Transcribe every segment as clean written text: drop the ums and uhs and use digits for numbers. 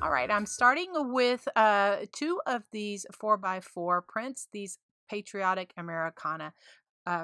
All right, I'm starting with two of these 4x4 prints. These Patriotic Americana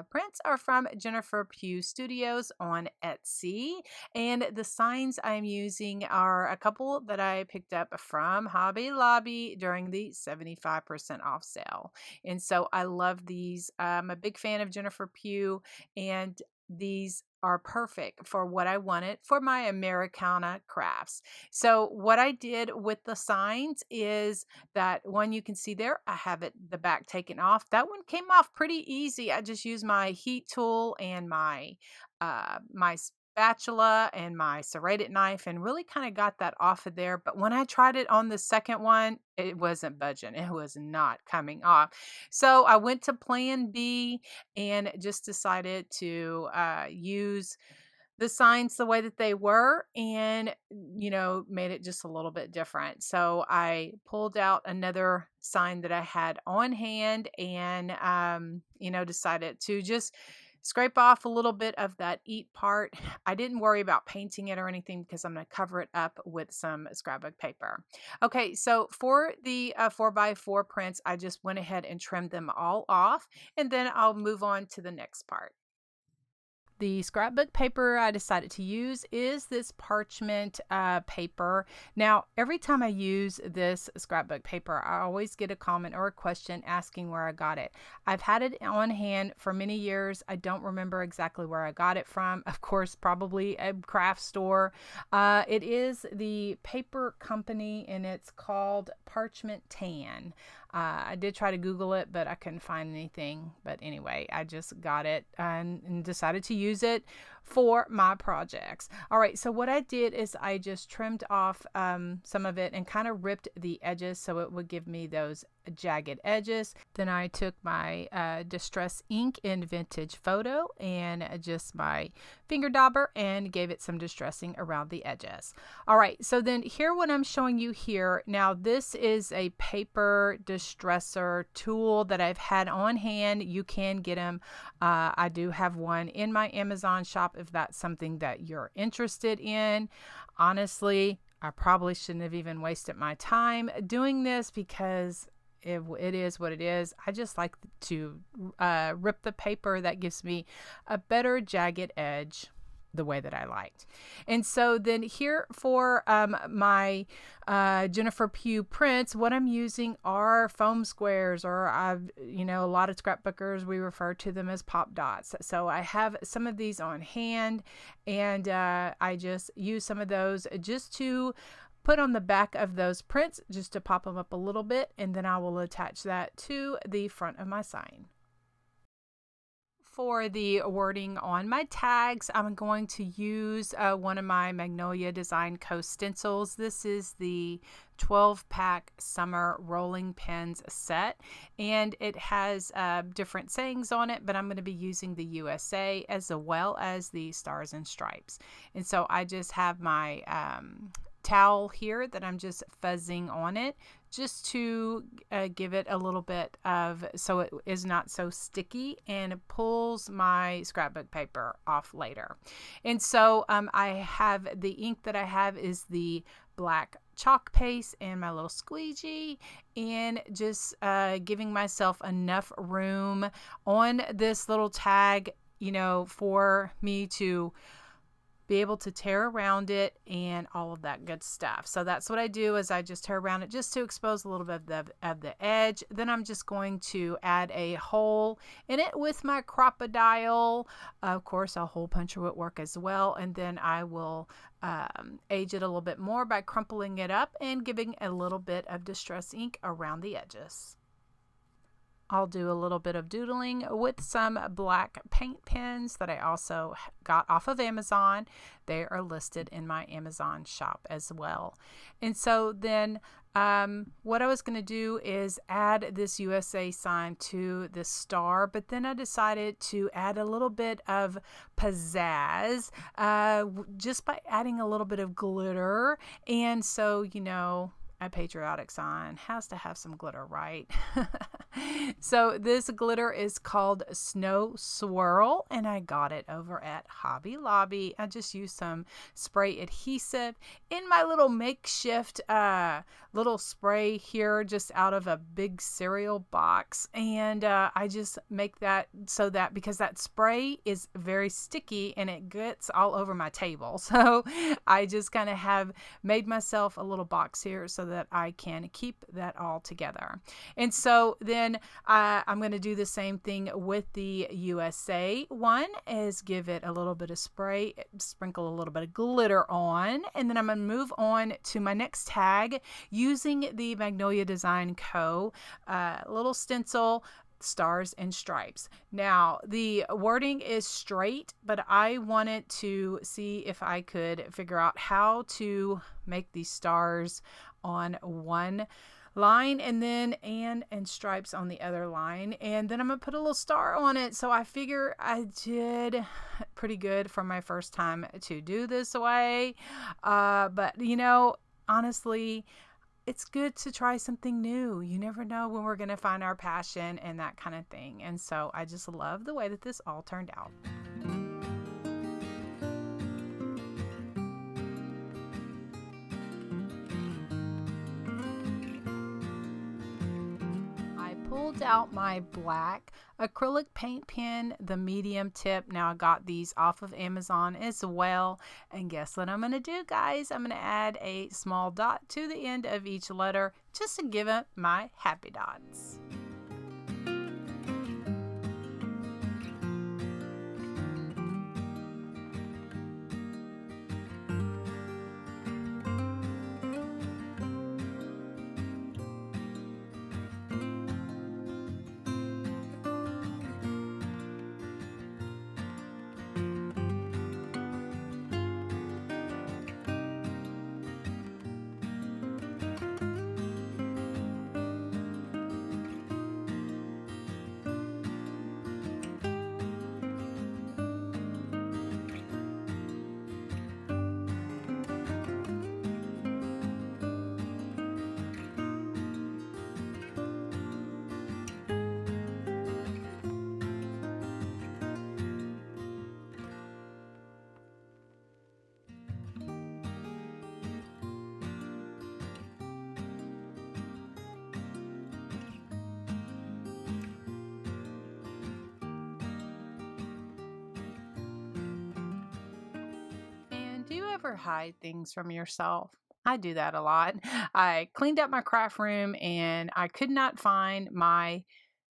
prints are from Jennifer Pugh Studios on Etsy. And the signs I'm using are a couple that I picked up from Hobby Lobby during the 75% off sale. And so I love these. I'm a big fan of Jennifer Pugh, and these are perfect for what I wanted for my Americana crafts. So what I did with the signs is that one you can see there, I have it the back taken off. That one came off pretty easy. I just used my heat tool and my spatula and my serrated knife and really kind of got that off of there. But when I tried it on the second one, it wasn't budging. It was not coming off. So I went to plan B and just decided to use the signs the way that they were and made it just a little bit different. So I pulled out another sign that I had on hand and decided to just scrape off a little bit of that eat part. I didn't worry about painting it or anything because I'm going to cover it up with some scrapbook paper. Okay, so for the 4x4 prints, I just went ahead and trimmed them all off, and then I'll move on to the next part. The scrapbook paper I decided to use is this parchment paper. Now, every time I use this scrapbook paper, I always get a comment or a question asking where I got it. I've had it on hand for many years. I don't remember exactly where I got it from. Of course, probably a craft store. It is the paper company, and it's called Parchment Tan. I did try to Google it, but I couldn't find anything. But anyway, I just got it and decided to use it for my projects. All right, so what I did is I just trimmed off some of it and kind of ripped the edges so it would give me those jagged edges. Then I took my Distress ink in Vintage Photo and just my finger dauber and gave it some distressing around the edges. All right, so then here what I'm showing you here. Now this is a paper distresser tool that I've had on hand. You can get them. I do have one in my Amazon shop if that's something that you're interested in. Honestly, I probably shouldn't have even wasted my time doing this because it is what it is. I just like to rip the paper. That gives me a better jagged edge the way that I liked. And so then here for my Jennifer Pugh prints, what I'm using are foam squares, or a lot of scrapbookers, we refer to them as pop dots. So I have some of these on hand, and I just use some of those just to put on the back of those prints, just to pop them up a little bit, and then I will attach that to the front of my sign. For the wording on my tags, I'm going to use one of my Magnolia Design Co. stencils. This is the 12-pack summer rolling pins set, and it has different sayings on it, but I'm going to be using the USA as well as the stars and stripes. And so I just have my towel here that I'm just fuzzing on it just to give it a little bit of, so it is not so sticky and it pulls my scrapbook paper off later. And so I have the ink that I have is the black chalk paste and my little squeegee, and just giving myself enough room on this little tag, for me to be able to tear around it and all of that good stuff. So that's what I do, is I just tear around it just to expose a little bit of the edge. Then I'm just going to add a hole in it with my crocodile. Of course, a hole puncher would work as well. And then I will age it a little bit more by crumpling it up and giving a little bit of distress ink around the edges. I'll do a little bit of doodling with some black paint pens that I also got off of Amazon. They are listed in my Amazon shop as well. And so then what I was going to do is add this USA sign to the star, but then I decided to add a little bit of pizzazz just by adding a little bit of glitter. And so, a patriotic sign has to have some glitter, right? So this glitter is called Snow Swirl, and I got it over at Hobby Lobby. I just used some spray adhesive in my little makeshift little spray here, just out of a big cereal box. And I just make that so that, because that spray is very sticky and it gets all over my table. So I just kind of have made myself a little box here so that I can keep that all together. And so then I'm going to do the same thing with the USA one, is give it a little bit of spray, sprinkle a little bit of glitter on, and then I'm going to move on to my next tag using the Magnolia Design Co. Little stencil, stars and stripes. Now the wording is straight, but I wanted to see if I could figure out how to make these stars on one line and then and stripes on the other line, and then I'm gonna put a little star on it. So I figure I did pretty good for my first time to do this way, but you know, honestly, it's good to try something new. You never know when we're going to find our passion and that kind of thing. And so I just love the way that this all turned out. I pulled out my black acrylic paint pen, the medium tip. Now I got these off of Amazon as well. And guess what I'm going to do, guys? I'm going to add a small dot to the end of each letter just to give it my happy dots. Do you ever hide things from yourself? I do that a lot. I cleaned up my craft room and I could not find my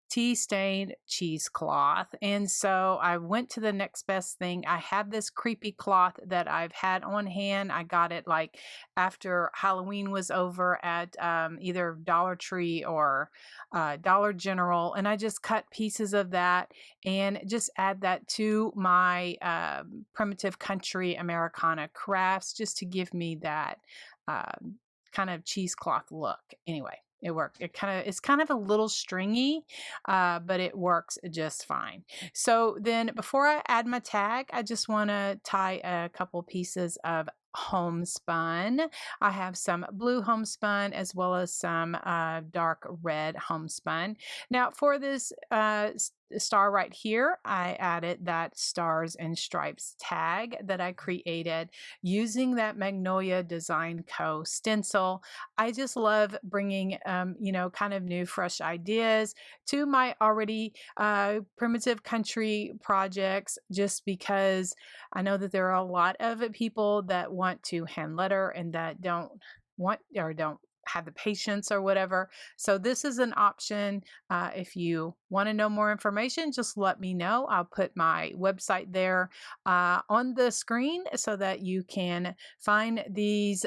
tea stained cheesecloth. And so I went to the next best thing. I have this creepy cloth that I've had on hand. I got it like after Halloween was over at either Dollar Tree or Dollar General. And I just cut pieces of that and just add that to my Primitive Country Americana crafts just to give me that kind of cheesecloth look. Anyway, it worked. It's kind of a little stringy, but it works just fine. So then before I add my tag, I just want to tie a couple pieces of homespun. I have some blue homespun as well as some dark red homespun. Now for this star right here, I added that stars and stripes tag that I created using that Magnolia Design Co. stencil. I just love bringing, kind of new, fresh ideas to my already primitive country projects, just because I know that there are a lot of people that want to hand letter and that don't want or don't have the patience or whatever. So this is an option. If you want to know more information, just let me know. I'll put my website there on the screen so that you can find these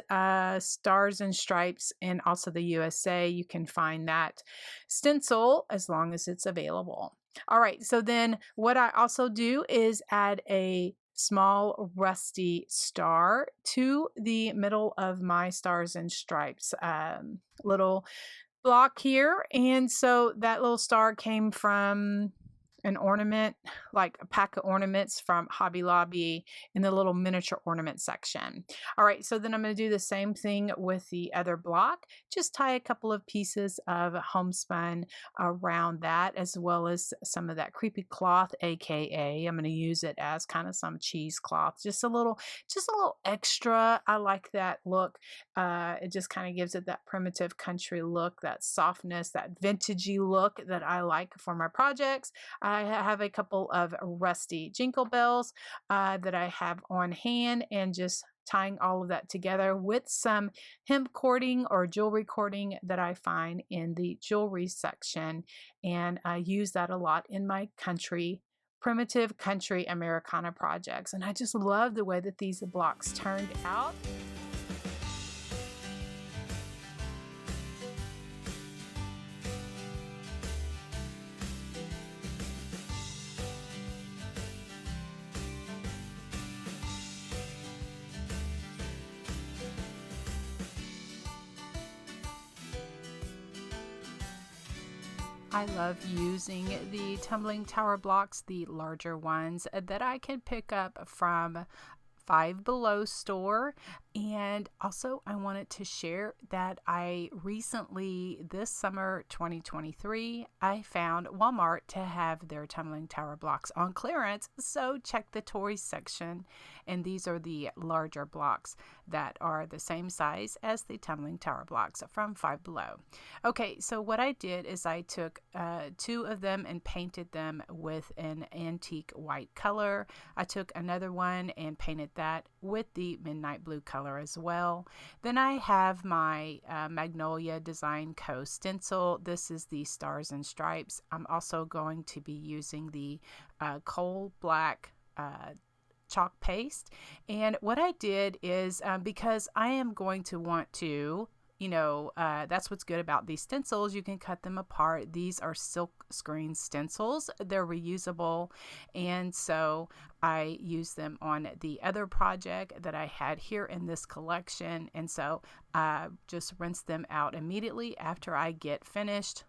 stars and stripes, and also the USA. You can find that stencil as long as it's available. All right, so then what I also do is add a small rusty star to the middle of my stars and stripes little block here. And so that little star came from an ornament, like a pack of ornaments from Hobby Lobby in the little miniature ornament section. All right, so then I'm going to do the same thing with the other block. Just tie a couple of pieces of homespun around that, as well as some of that creepy cloth, aka I'm going to use it as kind of some cheesecloth, just a little extra. I like that look. It just kind of gives it that primitive country look, that softness, that vintagey look that I like for my projects. I have a couple of rusty jingle bells that I have on hand, and just tying all of that together with some hemp cording or jewelry cording that I find in the jewelry section. And I use that a lot in my primitive country Americana projects. And I just love the way that these blocks turned out. I love using the tumbling tower blocks, the larger ones that I can pick up from Five Below store. And also, I wanted to share that I recently, this summer 2023, I found Walmart to have their tumbling tower blocks on clearance. So check the toys section, and these are the larger blocks that are the same size as the tumbling tower blocks from Five Below. Okay, so what I did is I took two of them and painted them with an antique white color. I took another one and painted that with the midnight blue color as well. Then I have my Magnolia Design Co. stencil. This is the Stars and Stripes. I'm also going to be using the coal black chalk paste. And what I did is because I am going to want to, that's what's good about these stencils. You can cut them apart. These are silk screen stencils. They're reusable. And so I use them on the other project that I had here in this collection. And so I just rinse them out immediately after I get finished,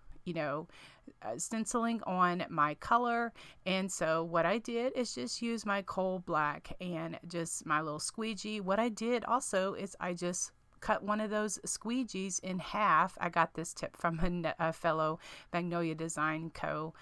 stenciling on my color. And so what I did is just use my coal black and just my little squeegee. What I did also is I just cut one of those squeegees in half. I got this tip from a fellow Magnolia Design Co.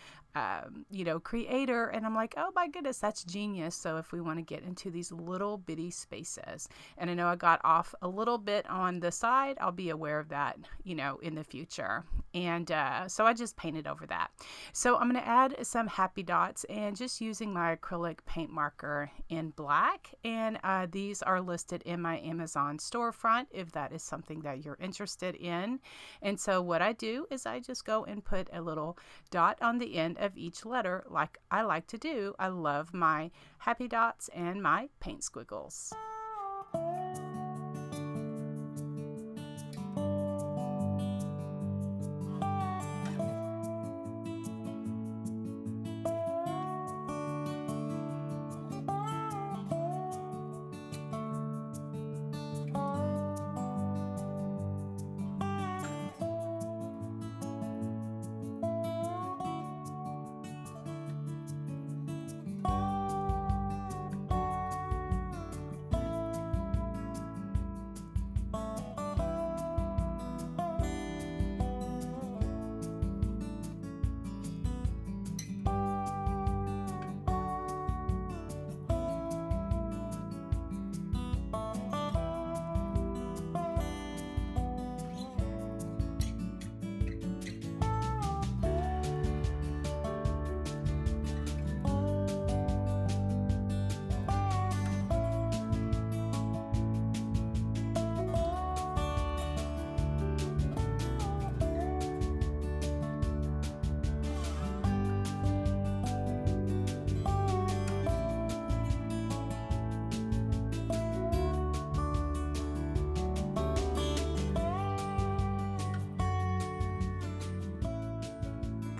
Creator, and I'm like, oh my goodness, that's genius. So if we want to get into these little bitty spaces, and I know I got off a little bit on the side, I'll be aware of that, in the future. And so I just painted over that. So I'm going to add some happy dots and just using my acrylic paint marker in black. And these are listed in my Amazon storefront if that is something that you're interested in. And so what I do is I just go and put a little dot on the end of each letter like I like to do. I love my happy dots and my paint squiggles.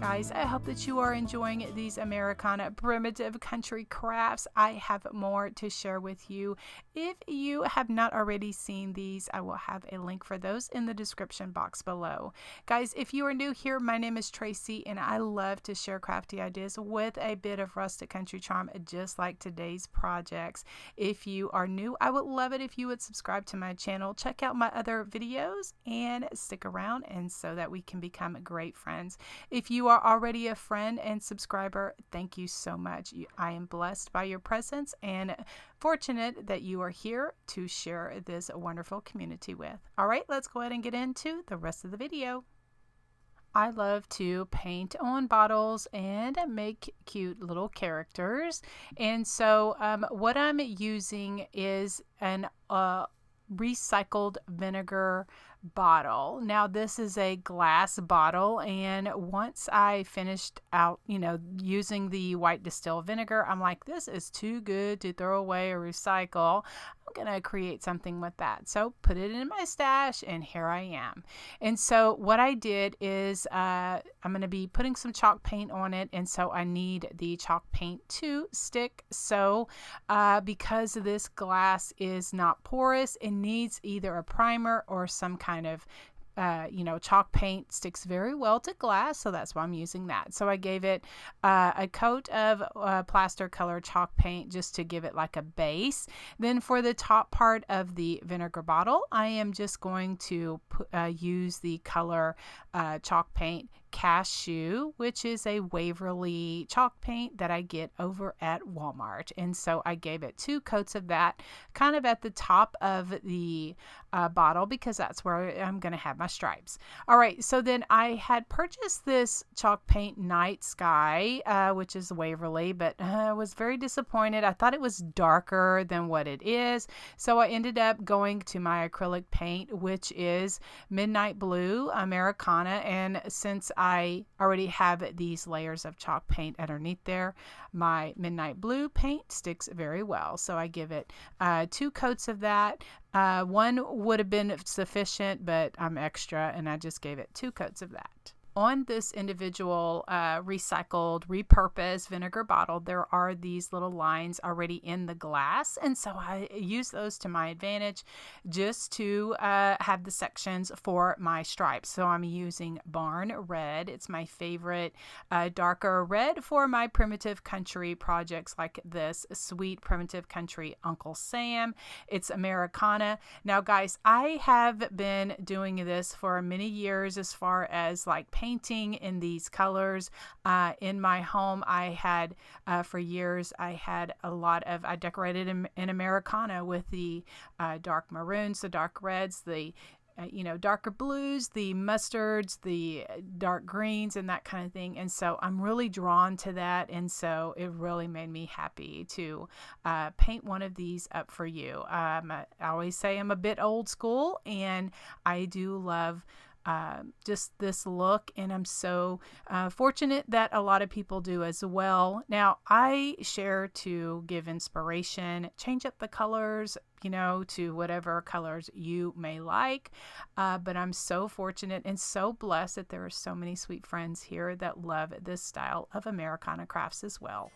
Guys, I hope that you are enjoying these Americana primitive country crafts. I have more to share with you. If you have not already seen these, I will have a link for those in the description box below. Guys, if you are new here, my name is Tracy, and I love to share crafty ideas with a bit of rustic country charm, just like today's projects. If you are new, I would love it if you would subscribe to my channel, check out my other videos, and stick around, and so that we can become great friends. If you are already a friend and subscriber, thank you so much. I am blessed by your presence and fortunate that you are here to share this wonderful community with. All right, let's go ahead and get into the rest of the video. I love to paint on bottles and make cute little characters. And so what I'm using is an recycled vinegar bottle. Now this is a glass bottle, and once I finished out, using the white distilled vinegar, I'm like, this is too good to throw away or recycle. I'm gonna create something with that. So put it in my stash, and here I am. And so what I did is I'm gonna be putting some chalk paint on it, and so I need the chalk paint to stick. So because this glass is not porous, it needs either a primer or some kind of chalk paint. Sticks very well to glass, so that's why I'm using that. So I gave it a coat of plaster color chalk paint just to give it like a base. Then for the top part of the vinegar bottle, I am just going to use the color chalk paint Cashew, which is a Waverly chalk paint that I get over at Walmart. And so I gave it 2 coats of that kind of at the top of the bottle, because that's where I'm going to have my stripes. All right, so then I had purchased this chalk paint Night Sky, which is Waverly, but I was very disappointed. I thought it was darker than what it is. So I ended up going to my acrylic paint, which is Midnight Blue Americana. And since I already have these layers of chalk paint underneath there, my Midnight Blue paint sticks very well. So I give it 2 coats of that. 1 would have been sufficient, but I'm extra, and I just gave it 2 coats of that. On this individual recycled, repurposed vinegar bottle, there are these little lines already in the glass, and so I use those to my advantage just to have the sections for my stripes. So I'm using Barn Red. It's my favorite darker red for my primitive country projects like this sweet primitive country Uncle Sam. It's Americana. Now guys, I have been doing this for many years as far as like painting in these colors. In my home, I had for years, I decorated in Americana with the dark maroons, the dark reds, the darker blues, the mustards, the dark greens, and that kind of thing. And so I'm really drawn to that. And so it really made me happy to paint one of these up for you. I always say I'm a bit old school, and I do love just this look, and I'm so fortunate that a lot of people do as well. Now I share to give inspiration, change up the colors, to whatever colors you may like, but I'm so fortunate and so blessed that there are so many sweet friends here that love this style of Americana crafts as well.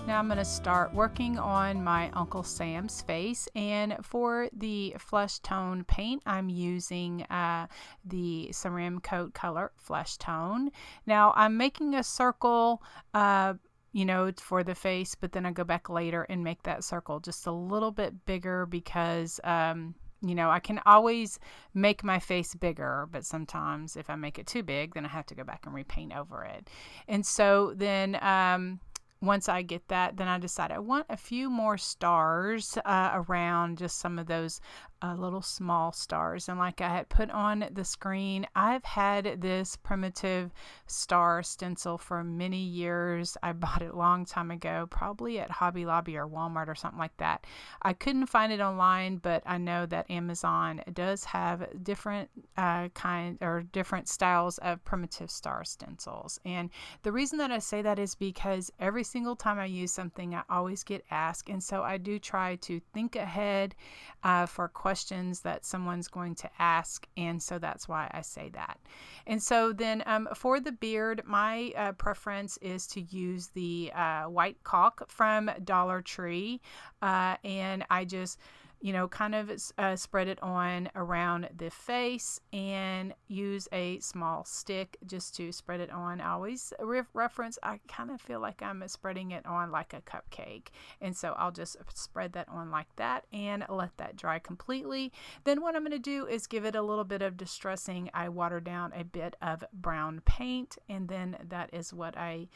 Now I'm going to start working on my Uncle Sam's face, and for the flesh tone paint I'm using the Ceram Coat Color Flesh Tone. Now I'm making a circle for the face, but then I go back later and make that circle just a little bit bigger because I can always make my face bigger, but sometimes if I make it too big, then I have to go back and repaint over it. And so then once I get that, then I decide I want a few more stars around just some of those little small stars. And like I had put on the screen, I've had this primitive star stencil for many years. I bought it a long time ago, probably at Hobby Lobby or Walmart or something like that. I couldn't find it online, but I know that Amazon does have different different styles of primitive star stencils. And the reason that I say that is because every single time I use something, I always get asked. And so I do try to think ahead for questions that someone's going to ask. And so that's why I say that. And so then for the beard, my preference is to use the white caulk from Dollar Tree. And I just kind of spread it on around the face and use a small stick just to spread it on. I always reference, I kind of feel like I'm spreading it on like a cupcake. And so I'll just spread that on like that and let that dry completely. Then what I'm going to do is give it a little bit of distressing. I water down a bit of brown paint, and then that is what I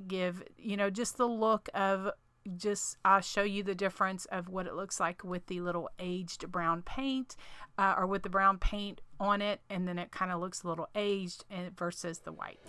give, just the look of I'll show you the difference of what it looks like with the little aged brown paint or with the brown paint on it, and then it kind of looks a little aged versus the white.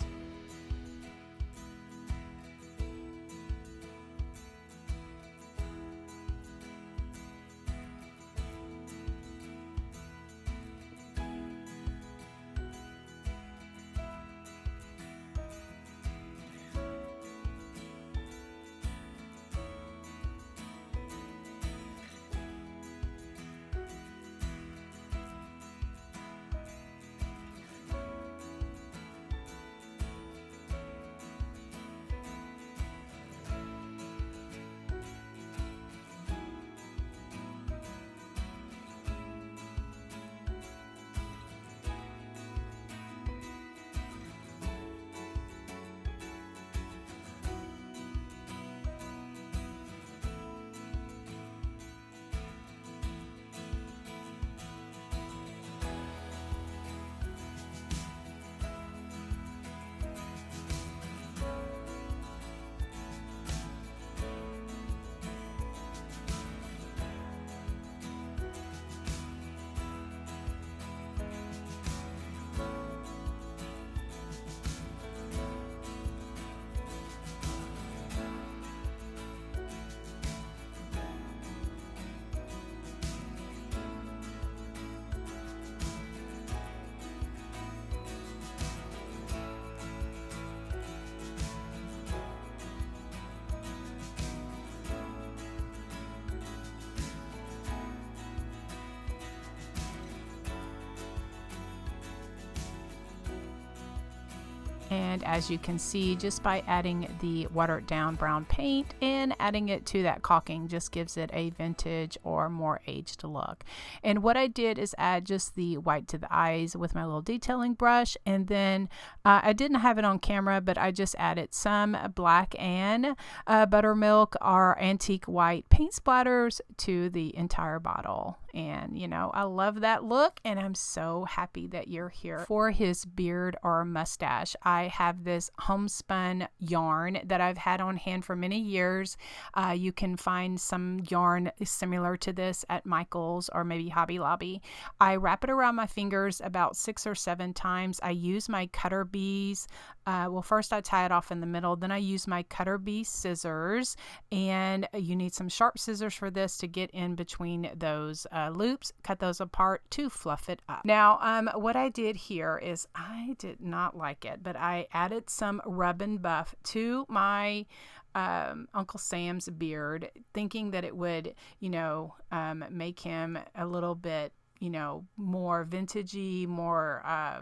And as you can see, just by adding the watered down brown paint and adding it to that caulking just gives it a vintage or more aged look. And what I did is add just the white to the eyes with my little detailing brush, and then I didn't have it on camera, but I just added some black and buttermilk or antique white paint splatters to the entire bottle. And I love that look, and I'm so happy that you're here. For his beard or mustache, I have this homespun yarn that I've had on hand for many years. You can find some yarn similar to this at Michael's or maybe Hobby Lobby. I wrap it around my fingers about 6 or 7 times. I use my cutter bees. First I tie it off in the middle, then I use my cutter bee scissors, and you need some sharp scissors for this to get in between those loops, cut those apart to fluff it up. Now, what I did here is I did not like it, but I added some rub and buff to my Uncle Sam's beard, thinking that it would, make him a little bit more vintagey, more, I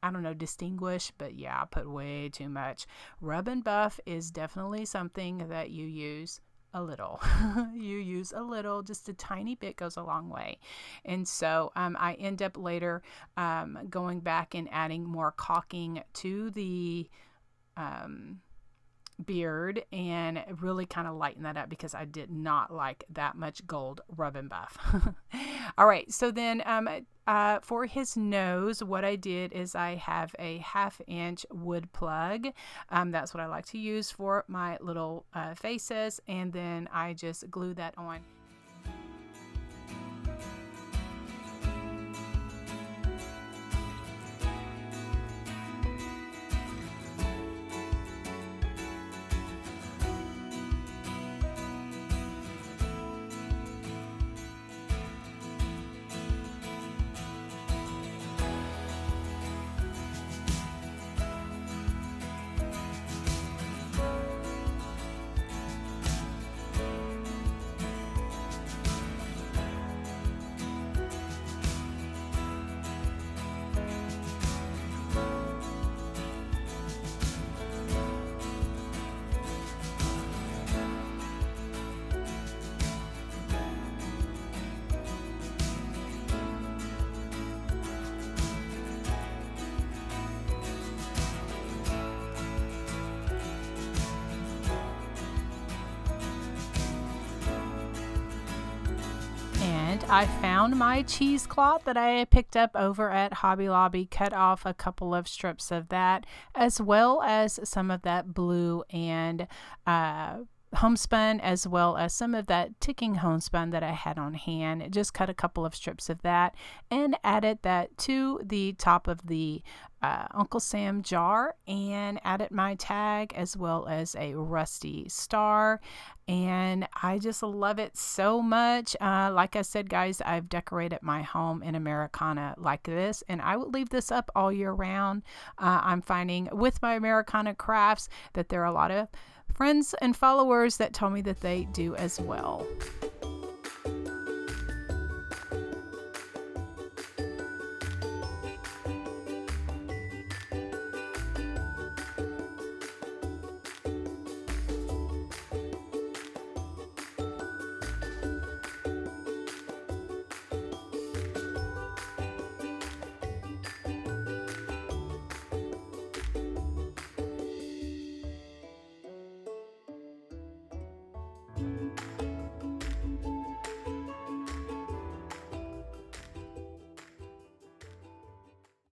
don't know, distinguished, but yeah, I put way too much. Rub and buff is definitely something that you use a little. You use a little, just a tiny bit goes a long way. And so I end up later going back and adding more caulking to the beard and really kind of lighten that up because I did not like that much gold rub and buff. All right, so then for his nose, what I did is I have a 1/2 inch wood plug. That's what I like to use for my little faces, and then I just glue that on. I found my cheesecloth that I picked up over at Hobby Lobby, cut off a couple of strips of that, as well as some of that blue and homespun, as well as some of that ticking homespun that I had on hand. Just cut a couple of strips of that and added that to the top of the Uncle Sam jar, and added my tag as well as a rusty star. And I just love it so much. Like I said, guys, I've decorated my home in Americana like this, and I would leave this up all year round. I'm finding with my Americana crafts that there are a lot of friends and followers that tell me that they do as well.